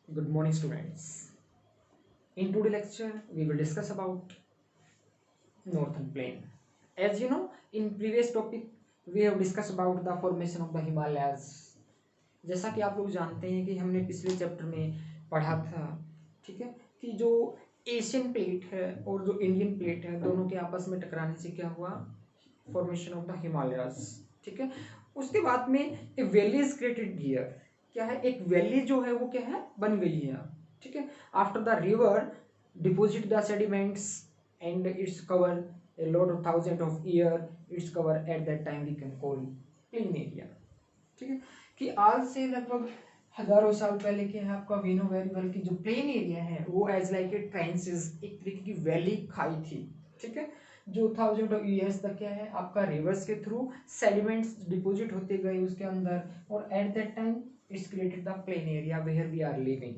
Good morning, students. In today's lecture, we will discuss about northern plain. As you know, in previous topic, we have discussed about the formation of the Himalayas. जैसा कि आप लोग जानते हैं कि हमने पिछले चैप्टर में पढ़ा था, ठीक है, कि जो एशियन प्लेट है और जो इंडियन प्लेट है, दोनों के आपस में टकराने से क्या हुआ, फॉर्मेशन ऑफ द हिमालयाज। ठीक है, उसके बाद में ए वैली इज क्रिएटेड हियर। क्या है, एक वैली जो है वो क्या है, बन गई है। ठीक है, after the river deposit the sediments and it's cover a lot of thousand of year, it's cover at that time we can call plain area. ठीक है, कि आज से लगभग हजारों साल पहले के है आपका वी नो वेरी वेल की जो प्लेन एरिया है वो एज लाइक ए ट्रांसिस, एक तरीके की वैली खाई थी। ठीक है, जो थाउजेंड ऑफ ईयर्स तक क्या है आपका रिवर्स के थ्रू सेडिमेंट्स डिपोजिट होते गए उसके अंदर, और at that time it's created the plain area where we are living.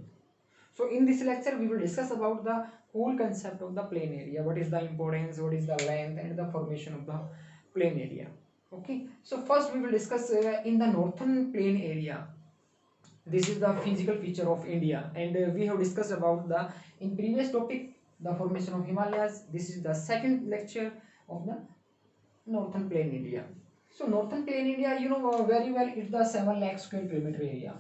So in this lecture we will discuss about the whole concept of the plane area, what is the importance, what is the length and the formation of the plane area. Okay, so first we will discuss in the northern plane area. This is the physical feature of India, and we have discussed about the in previous topic the formation of Himalayas. This is the second lecture of the northern plane area. So northern plane area, you know very well, it's the 7 lakh square kilometer area.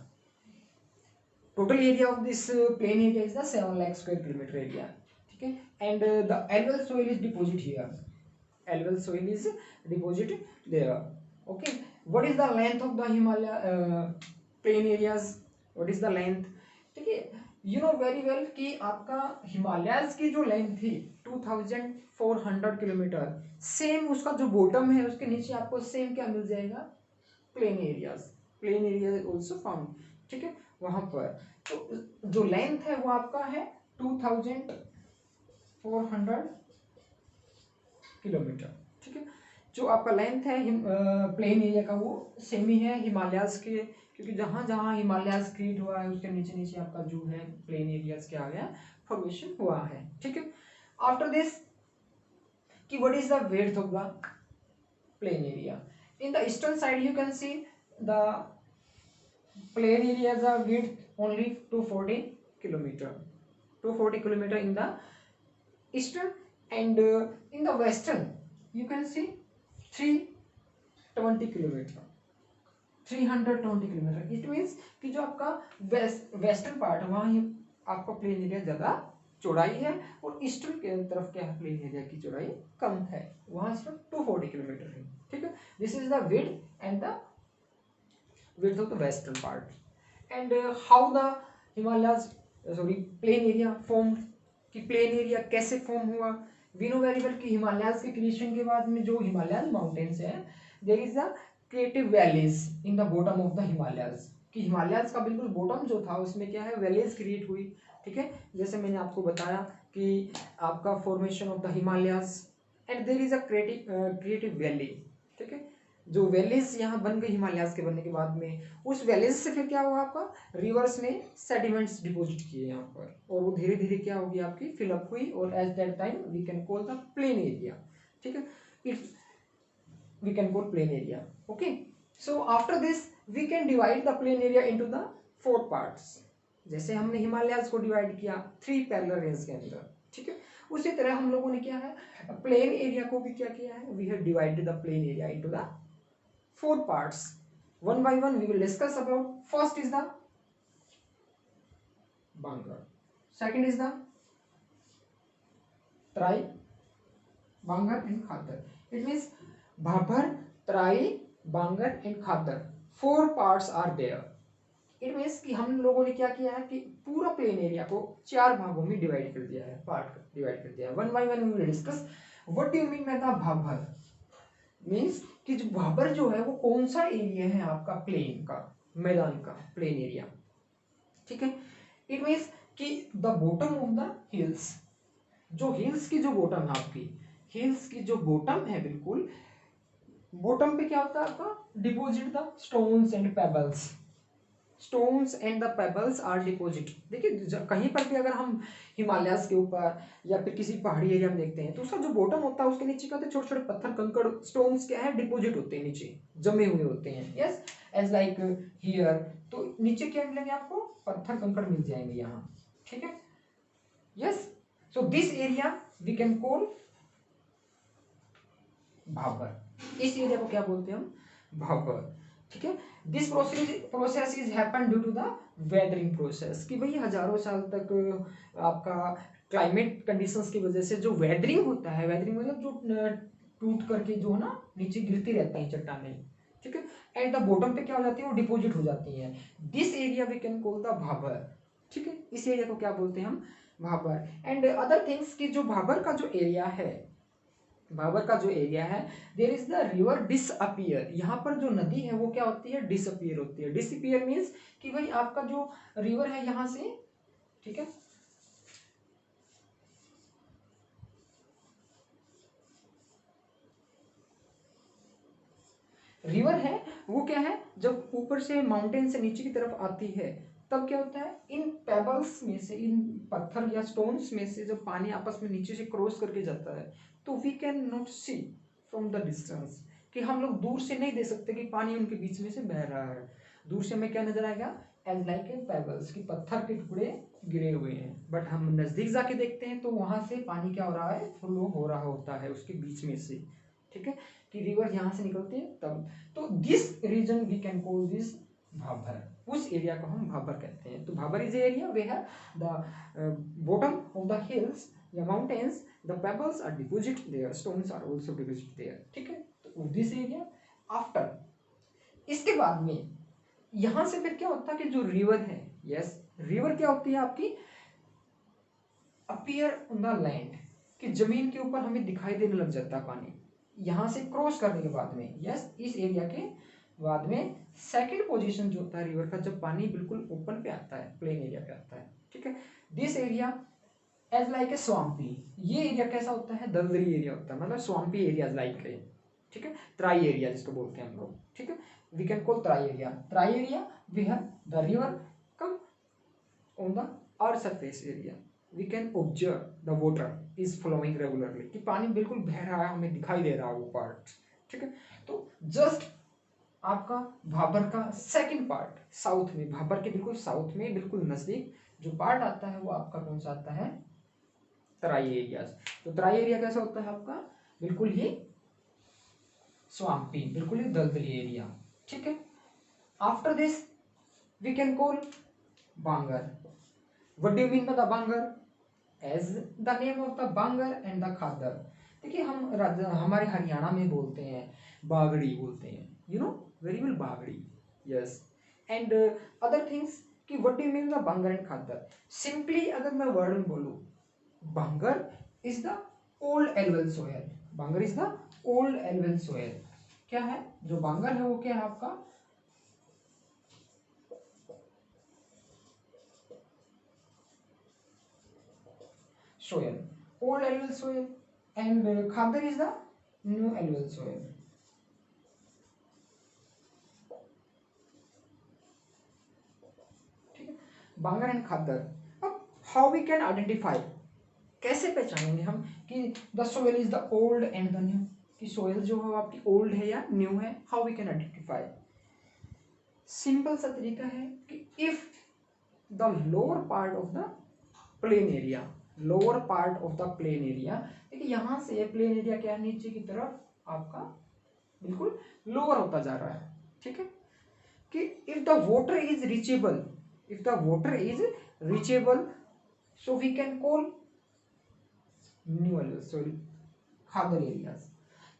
Total area of this plain area is the 7 lakh square kilometer area. ठीक है, and the alluvial soil is deposit here. Alluvial soil is deposit there. Okay, what is the length of the Himalaya plain areas? What is the length? ठीक है, you know very well कि आपका हिमालयाज की जो length थी 2400 kilometre, same उसका जो bottom है उसके नीचे आपको सेम क्या मिल जाएगा, plain areas. Plain area also found. ठीक है, वहां पर तो जो लेंथ है वो आपका है 2400 किलोमीटर. ठीक है, जो आपका लेंथ है प्लेन एरिया का वो सेम ही है हिमालयाज के, क्योंकि जहां जहां हिमालयाज क्रिएट हुआ है उसके नीचे नीचे आपका जो है प्लेन एरियाज क्या आ गया, फॉर्मेशन हुआ है. ठीक है, आफ्टर दिस कि what is the width of the plain area. In the eastern side you can see the plain areas are width only 240 kilometer, 240 kilometer in the eastern, and in the western you can see 320 kilometer, 320 kilometer. it means कि जो आपका western part है वहाँ आपका plain area ज़्यादा चौड़ाई है, और ईस्टर्न के तरफ क्या है, प्लेन एरिया की चौड़ाई कम है, वहाँ सिर्फ 240 किलोमीटर है. ठीक है, this is the width and the width of the western part. And how the Himalayas plain area formed, कि प्लेन एरिया कैसे फॉर्म हुआ. वी नो वेरी वेल कि हिमालयाज के क्रिएशन के बाद में जो हिमालयन माउंटेन्स है there is the creative valleys in the bottom of the Himalayas, कि हिमालयाज का बिल्कुल बॉटम जो था उसमें क्या है, वैलीज क्रिएट हुई. ठीक है, जैसे मैंने आपको बताया कि आपका formation of the Himalayas and there is a creative valley. ठीक है, जो वैलीज यहाँ बन गई हिमालयाज के बनने के बाद में, उस वैलीज से फिर क्या हुआ, आपका रिवर्स ने सेडिमेंट्स डिपॉजिट किए यहाँ पर, और वो धीरे धीरे क्या होगी आपकी फिलअप हुई, और at that time we can call the plain area. ठीक है, it's we can call plain area. Okay, so after this we can divide the plain area into the 4 parts. जैसे हमने हिमालयाज को डिवाइड किया 3 पैरेलल रेंज के अंदर. ठीक है, उसी तरह हम लोगों ने क्या है, प्लेन एरिया को भी क्या किया है, we have divided the plain area into the 4 parts. One by one we will discuss about. First is the Bangar, second is the Trai, Bangar and Khadar. It means Bhabhar, Trai, Bangar and Khadar. 4 parts are there. It means कि हम लोगों ने क्या किया है कि पूरा plain area को 4 भागों में डिवाइड कर दिया है, पार्ट डिवाइड कर दिया है. One by one we will discuss. What do you mean by the Bhabhar? Means कि जो भाबर जो है वो कौन सा एरिया है आपका, प्लेन का, मैदान का प्लेन एरिया. ठीक है, इट मीन्स कि the bottom of the hills, जो हिल्स की जो बॉटम है आपकी, हिल्स की जो बॉटम है बिल्कुल बॉटम पे क्या होता है आपका, deposit the stones and pebbles. Stones and the pebbles are deposit. देखिए कहीं पर भी अगर हम हिमालयाज के ऊपर या फिर किसी पहाड़ी एरिया में देखते हैं तो उसका जो बॉटम होता है उसके नीचे क्या होता है, छोटे छोटे पत्थर कंकड़ स्टोन्स क्या है, डिपोजिट होते हैं, नीचे जमे हुए होते हैं. यस, एज लाइक हियर, तो नीचे क्या मिलेंगे आपको, पत्थर कंकड़ मिल जाएंगे यहाँ, ठीक है। Yes, so this area we can call Bhabar. इस एरिया को क्या बोलते हैं हम, भाबर, ठीक है। This process is happen due to the weathering process, कि भाई हजारों साल तक आपका क्लाइमेट कंडीशंस की वजह से जो वेदरिंग होता है, वेदरिंग मतलब जो टूट करके जो है ना नीचे गिरती रहती हैं चट्टानें, ठीक है, एट द बॉटम पे क्या हो जाती है, वो डिपोजिट हो जाती है। This area we can call the Bhabar, ठीक है। इस एरिया को क्या बोलते हैं हम, भाबर। एंड अदर थिंग्स की जो भाबर का जो एरिया है, भाबर का जो एरिया है, there is the river disappear, यहाँ पर जो नदी है वो क्या होती है, डिसअपियर होती है। डिसअपियर मीन्स कि भाई आपका जो रिवर है यहाँ से, ठीक है, रिवर है वो क्या है, जब ऊपर से माउंटेन से नीचे की तरफ आती है तब क्या होता है, इन पेबल्स में से, इन पत्थर या स्टोन्स में से जब पानी आपस में नीचे से क्रॉस करके जाता है, तो we can not see from the distance, कि हम लोग दूर से नहीं दे सकते कि पानी उनके बीच में से बह रहा है। दूर से हमें क्या नजर आएगा, एज लाइक ए पेबल्स, की पत्थर के टुकड़े गिरे हुए हैं। बट हम नजदीक जाके देखते हैं तो वहां से पानी क्या हो रहा है, फ्लो हो रहा होता है उसके बीच में से, ठीक है, कि रिवर यहाँ से निकलती है तब। तो this region we can call this Bhabar, उस एरिया को हम भाबर कहते हैं। तो Bhabar is area where the bottom of the hills या mountains, the pebbles are deposit there, stones are also deposit there, ठीक है। तो दिस एरिया आफ्टर, इसके बाद में यहां से फिर क्या होता है कि जो रिवर है, यस, रिवर क्या होती है आपकी, अपीयर ऑन द लैंड, कि जमीन के ऊपर हमें दिखाई देने लग जाता है पानी यहां से क्रॉस करने के बाद में। यस, इस एरिया के बाद में सेकंड पोजीशन जो होता है रिवर का, जब पानी बिल्कुल ओपन पे आता है, प्लेन एरिया पे आता है, ठीक है। This area as like a swampy, ये एरिया कैसा होता है, दलदली एरिया होता है, मतलब स्वाम्पी एरिया लाइक है, ठीक है, ट्राई एरिया जिसको बोलते हैं हम लोग, ठीक है, we can call Terai area. Terai area we have the river come on the earth surface area, we can observe the water is flowing regularly, कि पानी बिल्कुल बह रहा है, हमें दिखाई दे रहा है वो पार्ट, ठीक है। तो जस्ट आपका भाबर का सेकंड पार्ट साउथ में, भाबर के बिल्कुल साउथ में, बिल्कुल नजदीक जो पार्ट आता है वो आपका कौन सा आता है, तराई एरियाज। तो तराई एरिया कैसा होता है आपका, बिल्कुल ही स्वाम्पी, बिल्कुल ही दलदली एरिया, ठीक है। After this we can call Bangar. What do you mean by the Bangar? As the name of the Bangar and the Khadar. देखिए हम हमारे हरियाणा में बोलते हैं, बागड़ी बोलते हैं, you know very well, Bagri, yes. And other things कि what do you mean the Bangar and Khadar. Simply अगर मैं वर्ड में बोलूं, Bangar is the old alluvial soil, Bangar is the old alluvial soil. क्या है जो बांगर है वो क्या है आपका, soil, old alluvial soil, and Khadar is the new alluvial soil. ठीक है, बांगर एंड खादर। अब हाउ वी कैन आइडेंटिफाई, कैसे पहचानेंगे हम कि the soil is the old and the new, कि सोयल जो है आपकी ओल्ड है या न्यू है, how we can identify. Simple सा तरीका है कि if the lower part of the plain area, lower part of the plain area, देखिए यहां से प्लेन एरिया क्या है, नीचे की तरफ आपका बिल्कुल लोअर होता जा रहा है, ठीक है, कि if the water is reachable, if the water is reachable, so we can call new sorry Khadar areas,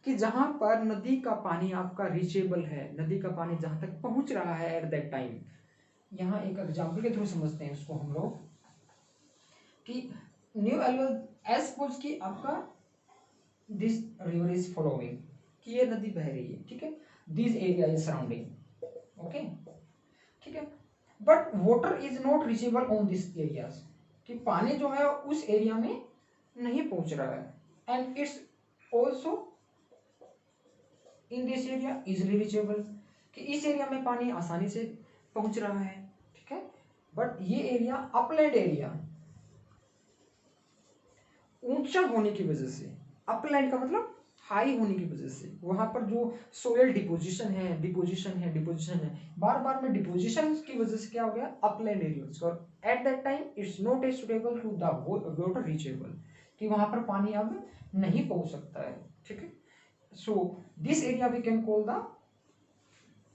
कि जहां पर नदी का पानी आपका रीचेबल है, नदी का पानी जहां तक पहुंच रहा है एट दैट टाइम। यहां एक एग्जाम्पल के थ्रू समझते हैं उसको हम लोग, कि न्यू एल्वेल एज सपोज कि आपका दिस रिवर इज फ्लोइंग, कि ये नदी बह रही है, ठीक है, this area is surrounding, okay, ठीक है, but water is not reachable on this areas, कि पानी जो है उस एरिया में नहीं पहुंच रहा है, and it's also in this area easily reachable, कि इस एरिया में पानी आसानी से पहुंच रहा है, ठीक है, बट ये एरिया अपलैंड एरिया, ऊंचा होने की वजह से, अपलैंड का मतलब हाई होने की वजह से वहाँ पर जो सोयल डिपोजिशन है बार बार में डिपोजिशन की वजह से क्या हो गया अपलैंड एरियाज, और at that time it's not a suitable to the water reachable, कि वहाँ पर पानी अब नहीं पहुँच सकता है। ठीक है, so this area we can call the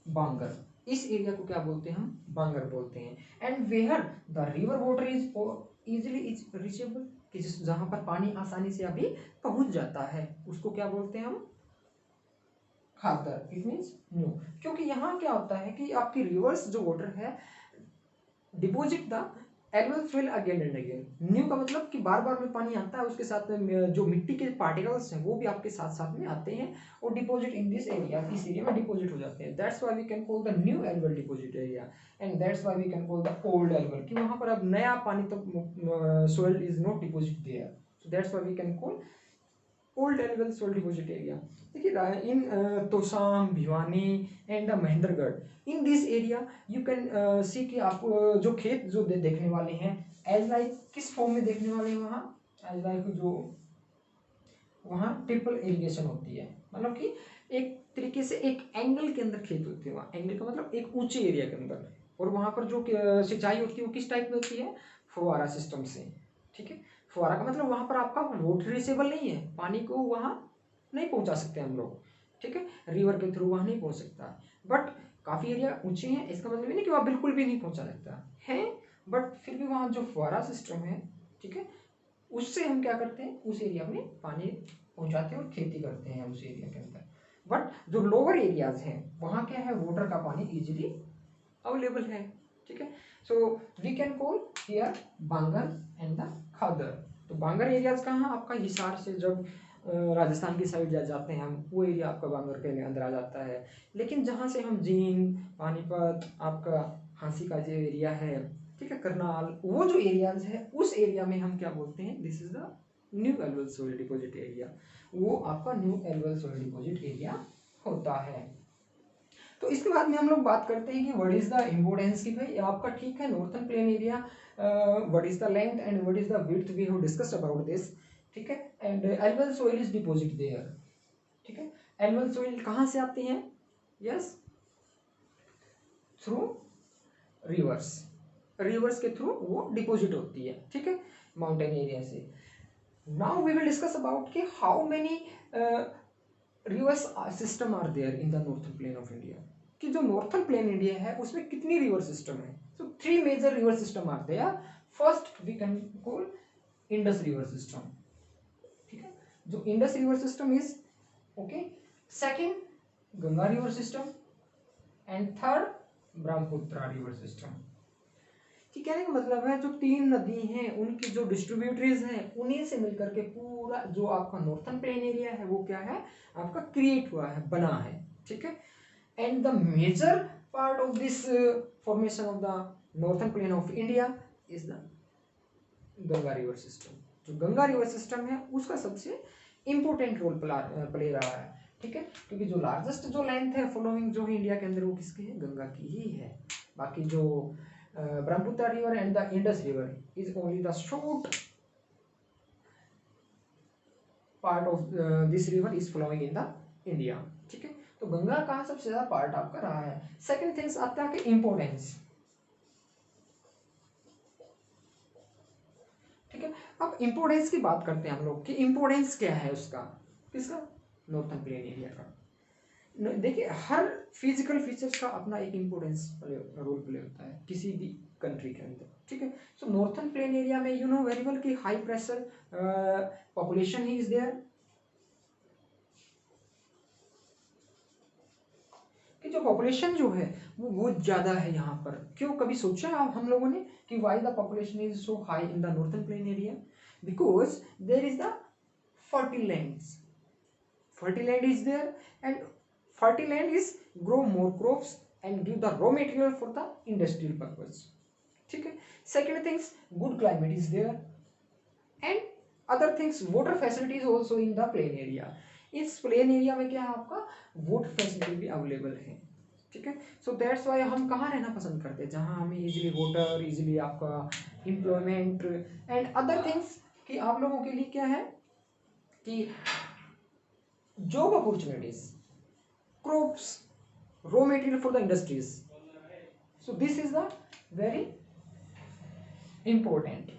Bangar, इस एरिया को क्या बोलते हैं हम बांगर बोलते हैं। And where the river water is easily is reachable, कि जहाँ पर पानी आसानी से अभी पहुंच जाता है उसको क्या बोलते हैं हम खादर, इट मीन्स न्यू। क्योंकि यहाँ क्या होता है कि आपकी रिवर्स जो वाटर है deposit the annual soil again and again, new का मतलब कि बार बार में पानी आता है, उसके साथ में जो मिट्टी के पार्टिकल्स हैं वो भी आपके साथ साथ में आते हैं और डिपॉजिट इन दिस एरिया, इस एरिया में डिपॉजिट हो जाते हैं। That's why we can call the new annual deposit area, and that's why we can call the old annual, कि वहाँ पर अब नया पानी तो soil is not deposit there, so that's why we can call old annual soil deposit area. देखिए in Tosham, Bhiwani and the Mahendragarh, in this area you can सी कि आप जो खेत जो देखने वाले हैं एज लाइक किस फॉर्म में देखने वाले हैं वहाँ, एज लाइक जो वहाँ ट्रिपल इरिगेशन होती है, मतलब कि एक तरीके से एक एंगल के अंदर खेत होते हैं, वहाँ एंगल का मतलब एक ऊंचे एरिया के अंदर, और वहाँ पर जो सिंचाई होती है वो किस टाइप में होती है फुवारा सिस्टम से। ठीक है, फुवारा का मतलब वहाँ पर आपका वाटर रिसेबल नहीं है, पानी को वहाँ नहीं पहुँचा सकते हम लोग। ठीक है, रिवर के थ्रू वहाँ नहीं पहुँच सकता, बट काफ़ी एरिया ऊंचे हैं, इसका मतलब ये नहीं कि वहाँ बिल्कुल भी नहीं पहुँचा सकता है, बट फिर भी वहाँ जो फुवारा सिस्टम है, ठीक है, उससे हम क्या करते हैं उस एरिया में पानी पहुँचाते हैं और खेती करते हैं उस एरिया के अंदर। बट जो लोअर एरियाज हैं वहाँ क्या है वाटर का पानी इजीली अवेलेबल है। ठीक है, so we can call here Bangar and the Khadar. तो बांगर एरियाज कहाँ आपका हिसार से जब राजस्थान की साइड जाते हैं हम, वो एरिया आपका बांगर के अंदर आ जाता है। लेकिन जहाँ से हम जींद, पानीपत, आपका हांसी का जो एरिया है, ठीक है, करनाल, वो जो एरियाज है उस एरिया में हम क्या बोलते हैं this is the new alluvial soil deposit area, वो आपका new alluvial soil deposit area होता है। तो इसके बाद में हम लोग बात करते हैं कि व्हाट इज द इम्पोर्टेंस, कि भाई आपका ठीक है northern plain area, what is the length and what is the width, we have discussed about this. ठीक है, and alluvial soil is deposit there. ठीक है, एलुअल सोइल कहाँ से आती है, यस थ्रू रिवर्स, रिवर्स के थ्रू वो डिपॉजिट होती है। ठीक है, माउंटेन एरिया से। Now we will discuss about कि how many rivers system are there in the northern plain of India, कि जो नॉर्थन प्लेन इंडिया है उसमें कितनी रिवर सिस्टम है। So 3 major river system are there. First we can call Indus river system. ठीक है, जो Indus river system is okay. Second Ganga river system, and third Brahmaputra river system. कि कहने का मतलब है जो 3 नदी हैं उनकी जो डिस्ट्रीब्यूटरीज हैं उन्हीं से मिलकर के पूरा जो आपका नॉर्थन प्लेन एरिया है वो क्या है आपका क्रिएट हुआ है, बना है। ठीक है, and the major part of this formation of the northern plain of India is the Ganga river system. जो गंगा रिवर सिस्टम है उसका सबसे इंपॉर्टेंट रोल प्ले रहा है। ठीक है, क्योंकि जो लार्जेस्ट जो लेंथ है फॉलोइंग जो है इंडिया के अंदर वो किसकी है, गंगा की ही है। बाकी जो Brahmaputra river and the Indus river is only the short part of this river is flowing in the India. ठीक है, तो गंगा का सबसे ज्यादा पार्ट आपका रहा है। सेकंड थिंग्स आता है कि इम्पोर्टेंस। ठीक है, अब इम्पोर्टेंस की बात करते हैं हम लोग कि इम्पोर्टेंस क्या है उसका, किसका, नॉर्थन प्लेन एरिया का। देखिए हर फिजिकल फीचर्स का अपना एक इम्पोर्टेंस रोल प्ले होता है किसी भी कंट्री के अंदर। ठीक है, सो नॉर्थन प्लेन एरिया में यू नो वेरी वेल कि हाई प्रेशर पॉपुलेशन ही इज देयर, कि जो पॉपुलेशन जो है वो बहुत ज़्यादा है यहाँ पर। क्यों, कभी सोचा है हम लोगों ने कि why the population is so high in the northern plain area? Because there is the fertile lands, fertile land is there, and fertile land is grow more crops and give the raw material for the industrial purpose. ठीक है, second things good climate is there, and other things water facilities also in the plain area. इस plane area में क्या है आपका water facility भी available है। ठीक है, सो दैट्स वाई हम कहाँ रहना पसंद करते हैं, जहाँ हमें इजीली वाटर, इजीली आपका एम्प्लॉयमेंट एंड अदर थिंग्स, कि आप लोगों के लिए क्या है कि job opportunities, crops, raw material for the industries. So this is the very important.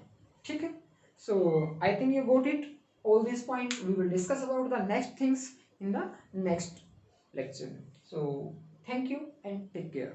Okay, so I think you got it. All these points we will discuss about the next things in the next lecture. So thank you and take care.